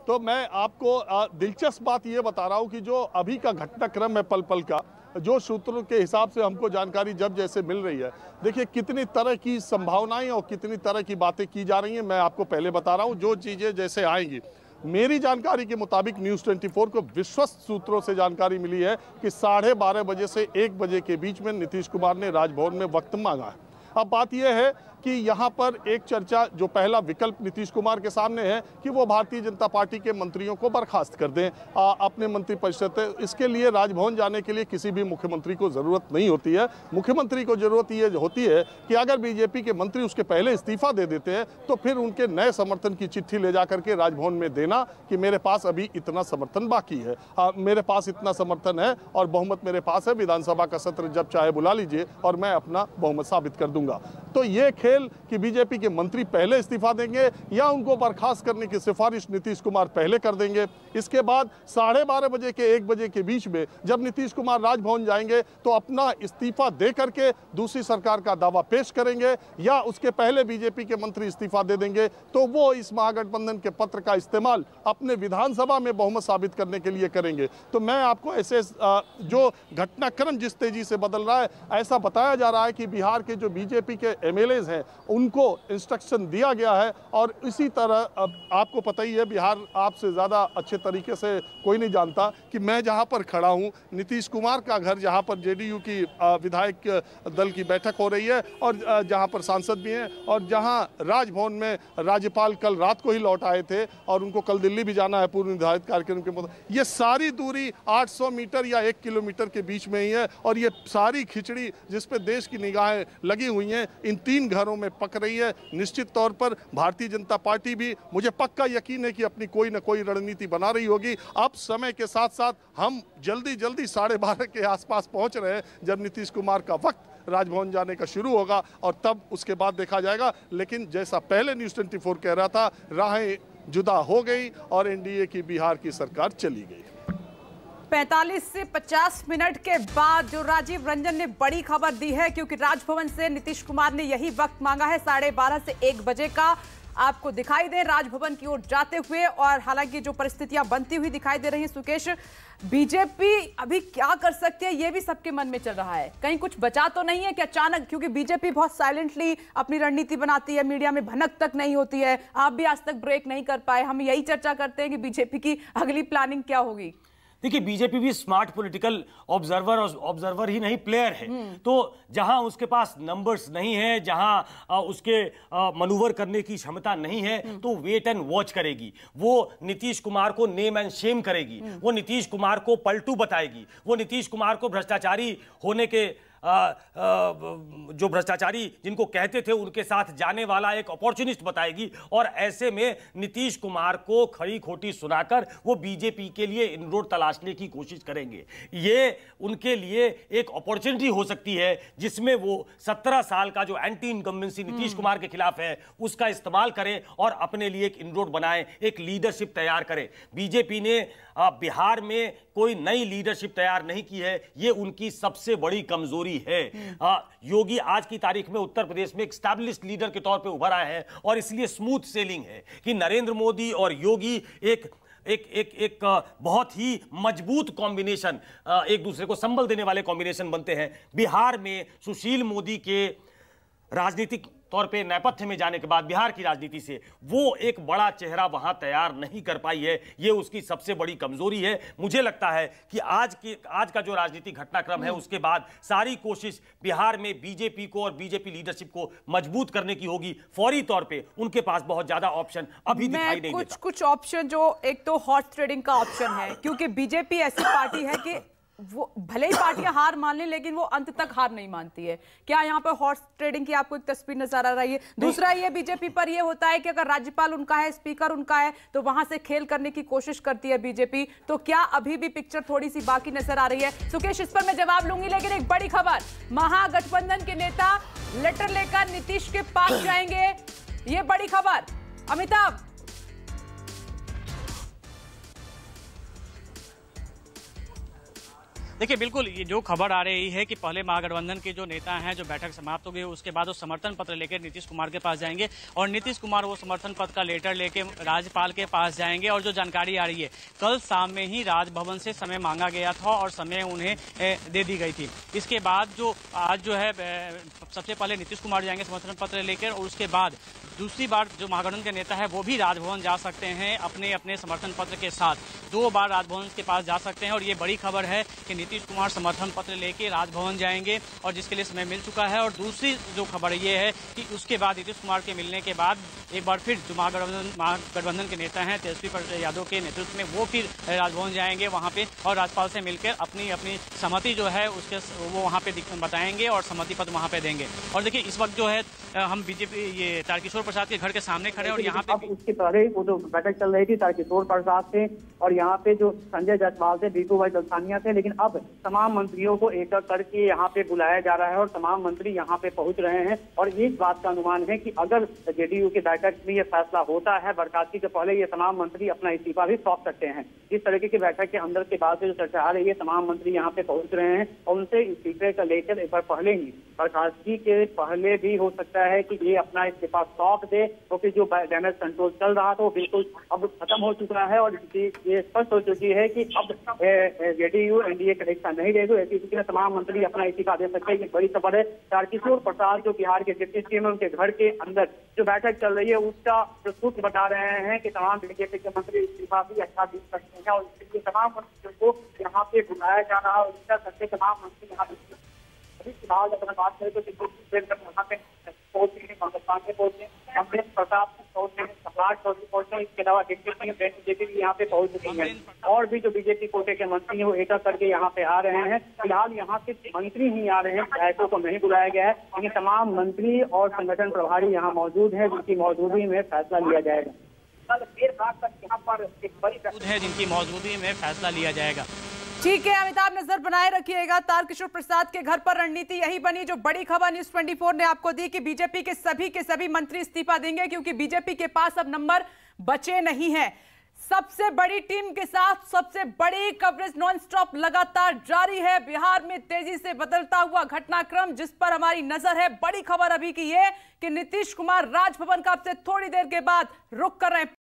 तो मैं आपको दिलचस्प बात ये बता रहा हूँ कि जो अभी का घटनाक्रम है पल पल का, जो सूत्रों के हिसाब से हमको जानकारी जब जैसे मिल रही है, देखिए कितनी तरह की संभावनाएं और कितनी तरह की बातें की जा रही हैं। मैं आपको पहले बता रहा हूं, जो चीज़ें जैसे आएंगी। मेरी जानकारी के मुताबिक न्यूज़ 24 को विश्वस्त सूत्रों से जानकारी मिली है कि 12:30 बजे से 1 बजे के बीच में नीतीश कुमार ने राजभवन में वक्त मांगा है। अब बात यह है कि यहाँ पर एक चर्चा, जो पहला विकल्प नीतीश कुमार के सामने है कि वो भारतीय जनता पार्टी के मंत्रियों को बर्खास्त कर दें अपने मंत्रिपरिषद से। इसके लिए राजभवन जाने के लिए किसी भी मुख्यमंत्री को ज़रूरत नहीं होती है। मुख्यमंत्री को ज़रूरत ये होती है कि अगर बीजेपी के मंत्री उसके पहले इस्तीफा दे देते हैं तो फिर उनके नए समर्थन की चिट्ठी ले जा करके राजभवन में देना कि मेरे पास अभी इतना समर्थन बाकी है, मेरे पास इतना समर्थन है और बहुमत मेरे पास है, विधानसभा का सत्र जब चाहे बुला लीजिए और मैं अपना बहुमत साबित कर दूंगा। तो ये खेल कि बीजेपी के मंत्री पहले इस्तीफा देंगे या उनको बर्खास्त करने की सिफारिश नीतीश कुमार पहले कर देंगे। इसके बाद 12:30 बजे के 1 बजे के बीच में जब नीतीश कुमार राजभवन जाएंगे तो अपना इस्तीफा दे करके दूसरी सरकार का दावा पेश करेंगे, या उसके पहले बीजेपी के मंत्री इस्तीफा दे देंगे तो वो इस महागठबंधन के पत्र का इस्तेमाल अपने विधानसभा में बहुमत साबित करने के लिए करेंगे। तो मैं आपको ऐसे जो घटनाक्रम जिस तेजी से बदल रहा है, ऐसा बताया जा रहा है कि बिहार के जो बीजेपी के एमएलएज हैं उनको इंस्ट्रक्शन दिया गया है। और इसी तरह आपको पता ही है, बिहार आपसे ज़्यादा अच्छे तरीके से कोई नहीं जानता कि मैं जहां पर खड़ा हूं, नीतीश कुमार का घर जहां पर जेडीयू की विधायक दल की बैठक हो रही है और जहां पर सांसद भी हैं, और जहां राजभवन में राज्यपाल कल रात को ही लौट आए थे और उनको कल दिल्ली भी जाना है पूर्व निर्धारित कार्यक्रम के मुताबिक। ये सारी दूरी 800 मीटर या 1 किलोमीटर के बीच में ही है और ये सारी खिचड़ी जिस पे देश की निगाहें लगी हुई हैं इन 3 घरों में पक रही है। निश्चित तौर पर भारतीय जनता पार्टी भी, मुझे पक्का यकीन है कि अपनी कोई न कोई रणनीति बना रही होगी। अब समय के साथ साथ हम जल्दी 12:30 के आसपास पहुंच रहे हैं जब नीतीश कुमार का वक्त राजभवन जाने का शुरू होगा और तब उसके बाद देखा जाएगा। लेकिन जैसा पहले न्यूज़ 24 कह रहा था, राहें जुदा हो गई और एनडीए की बिहार की सरकार चली गई। 45 से 50 मिनट के बाद जो राजीव रंजन ने बड़ी खबर दी है, क्योंकि राजभवन से नीतीश कुमार ने यही वक्त मांगा है 12:30 से 1 बजे का। आपको दिखाई दे राजभवन की ओर जाते हुए, और हालांकि जो परिस्थितियां बनती हुई दिखाई दे रही हैं सुकेश, बीजेपी अभी क्या कर सकती है ये भी सबके मन में चल रहा है। कहीं कुछ बचा तो नहीं है कि अचानक, क्योंकि बीजेपी बहुत साइलेंटली अपनी रणनीति बनाती है, मीडिया में भनक तक नहीं होती है। आप भी आज तक ब्रेक नहीं कर पाए। हम यही चर्चा करते हैं कि बीजेपी की अगली प्लानिंग क्या होगी। देखिए, बीजेपी भी स्मार्ट पॉलिटिकल ऑब्जर्वर और ऑब्जर्वर ही नहीं, प्लेयर है। तो जहां उसके पास नंबर्स नहीं है, जहां उसके मनूवर करने की क्षमता नहीं है, तो वेट एंड वॉच करेगी। वो नीतीश कुमार को नेम एंड शेम करेगी, वो नीतीश कुमार को पलटू बताएगी, वो नीतीश कुमार को भ्रष्टाचारी होने के जो भ्रष्टाचारी जिनको कहते थे उनके साथ जाने वाला एक अपॉर्चुनिस्ट बताएगी। और ऐसे में नीतीश कुमार को खरी खोटी सुनाकर वो बीजेपी के लिए इनरोड तलाशने की कोशिश करेंगे। ये उनके लिए एक अपॉर्चुनिटी हो सकती है जिसमें वो 17 साल का जो एंटी इनकम्बेंसी नीतीश कुमार के खिलाफ है उसका इस्तेमाल करें और अपने लिए एक इनरोड बनाएं, एक लीडरशिप तैयार करें। बीजेपी ने बिहार में कोई नई लीडरशिप तैयार नहीं की है, ये उनकी सबसे बड़ी कमजोरी है। योगी आज की तारीख में उत्तर प्रदेश में एक एस्टैब्लिश्ड लीडर के तौर पे उभर आए हैं और इसलिए स्मूथ सेलिंग है कि नरेंद्र मोदी और योगी एक बहुत ही मजबूत कॉम्बिनेशन, एक दूसरे को संबल देने वाले कॉम्बिनेशन बनते हैं। बिहार में सुशील मोदी के राजनीतिक तौर पे नेपथ्य में जाने के बाद बिहार की राजनीति से वो एक बड़ा चेहरा वहां तैयार नहीं कर पाई है, ये उसकी सबसे बड़ी कमजोरी है। मुझे लगता है कि आज का जो राजनीतिक घटनाक्रम है उसके बाद सारी कोशिश बिहार में बीजेपी को और बीजेपी लीडरशिप को मजबूत करने की होगी। फौरी तौर पे उनके पास बहुत ज्यादा ऑप्शन अभी दिखाई नहीं देता। कुछ ऑप्शन, जो एक तो हॉर्स ट्रेडिंग का ऑप्शन है, क्योंकि बीजेपी ऐसी पार्टी है कि वो भले ही पार्टियां हार मान लें लेकिन वो अंत तक हार नहीं मानती है। क्या यहाँ पर हॉर्स ट्रेडिंग की आपको एक तस्वीर नजर आ रही है? दूसरा ये बीजेपी पर ये होता है कि अगर राज्यपाल उनका है, स्पीकर उनका है, तो वहां से खेल करने की कोशिश करती है बीजेपी। तो क्या अभी भी पिक्चर थोड़ी सी बाकी नजर आ रही है? सुकेश, इस पर मैं जवाब लूंगी, लेकिन एक बड़ी खबर, महागठबंधन के नेता लेटर लेकर नीतीश के पास जाएंगे, ये बड़ी खबर। अमिताभ, देखिए बिल्कुल, ये जो खबर आ रही है कि पहले महागठबंधन के जो नेता हैं, जो बैठक समाप्त हो गई, उसके बाद वो समर्थन पत्र लेकर नीतीश कुमार के पास जाएंगे और नीतीश कुमार वो समर्थन पत्र का लेटर लेके राज्यपाल के पास जाएंगे। और जो जानकारी आ रही है, कल शाम में ही राजभवन से समय मांगा गया था और समय उन्हें दे दी गई थी। इसके बाद जो आज जो है सबसे पहले नीतीश कुमार जाएंगे समर्थन पत्र लेकर, और उसके बाद दूसरी बार जो महागठबंधन के नेता है वो भी राजभवन जा सकते हैं अपने अपने समर्थन पत्र के साथ। 2 बार राजभवन के पास जा सकते हैं और ये बड़ी खबर है कि नीतीश कुमार समर्थन पत्र लेके राजभवन जाएंगे और जिसके लिए समय मिल चुका है। और दूसरी जो खबर ये है कि उसके बाद नीतीश कुमार के मिलने के बाद एक बार फिर जो महागठबंधन के नेता हैं तेजस्वी प्रसाद यादव के नेतृत्व में वो फिर राजभवन जाएंगे वहाँ पे और राज्यपाल से मिलकर अपनी अपनी सहमति जो है उसके वो वहाँ पे बताएंगे और सहमति पत्र वहाँ पे देंगे। और देखिए इस वक्त जो है हम बीजेपी ये तारकिशोर प्रसाद के घर के सामने खड़े और यहाँ पे उसके पहले वो जो बैठक चल रही थी तारकिशोर प्रसाद थे और यहाँ पे जो संजय जायसवाल थे, दीपू भाई दलसानिया थे, लेकिन अब तमाम मंत्रियों को एक एक करके यहाँ पे बुलाया जा रहा है और तमाम मंत्री यहाँ पे पहुंच रहे हैं। और इस बात का अनुमान है कि अगर जेडीयू की बैठक में ये फैसला होता है बर्खास्तगी से पहले, ये तमाम मंत्री अपना इस्तीफा भी सौंप सकते हैं। इस तरीके की बैठक के अंदर के बाद जो चर्चा आ रही है, तमाम मंत्री यहाँ पे पहुंच रहे हैं और उनसे इस्तीफे का लेकर एक बार पहले ही बर्खास्तगी के पहले भी हो सकता है कि ये अपना इस्तीफा सौंप दे, क्योंकि जो डैमेज कंट्रोल चल रहा था वो बिल्कुल अब खत्म हो चुका है और ये स्पष्ट हो चुकी है कि अब जेडीयू एनडीए का हिस्सा नहीं रहेगा। ऐसी तमाम मंत्री अपना इस्तीफा दे सकते हैं। ये बड़ी खबर है। तारकिशोर प्रसाद जो बिहार के डिप्टी सीएम, उनके घर के अंदर जो बैठक चल रही है उसका जो सूत्र बता रहे हैं कि तमाम बीजेपी के मंत्री इस्तीफा भी अच्छा दे सकते हैं और इसलिए तमाम मंत्रियों को यहाँ पे बुलाया जा रहा है और इसका करके तमाम मंत्री यहाँ पे अभी फिलहाल अगर बात करें तो वहाँ पे पहुंचे हैं, कांग्रेस पार्टी पहुंचे, अमरेश प्रताप पहुंचे, सम्राट चौधरी पहुंचे, इसके अलावा डिप्टी बीजेपी भी यहाँ पे पहुंच चुकी है और भी जो बीजेपी कोटे के मंत्री हैं वो एक करके यहाँ पे आ रहे हैं। फिलहाल यहाँ के मंत्री ही आ रहे हैं, विधायकों को नहीं बुलाया गया है, लेकिन तमाम मंत्री और संगठन प्रभारी यहाँ मौजूद है जिनकी मौजूदगी में फैसला लिया जाएगा। कल देर रात तक यहाँ पर एक बड़ी है जिनकी मौजूदगी में फैसला लिया जाएगा। ठीक है अमिताभ, नजर बनाए रखिएगा। तारकिशोर प्रसाद के घर पर रणनीति यही बनी जो बड़ी खबर न्यूज 24 ने आपको दी कि बीजेपी के सभी मंत्री इस्तीफा देंगे क्योंकि बीजेपी के पास अब नंबर बचे नहीं हैं। सबसे बड़ी टीम के साथ सबसे बड़ी कवरेज नॉनस्टॉप लगातार जारी है। बिहार में तेजी से बदलता हुआ घटनाक्रम जिस पर हमारी नजर है। बड़ी खबर अभी की ये कि नीतीश कुमार राजभवन का अब से थोड़ी देर के बाद रुक कर रहे हैं।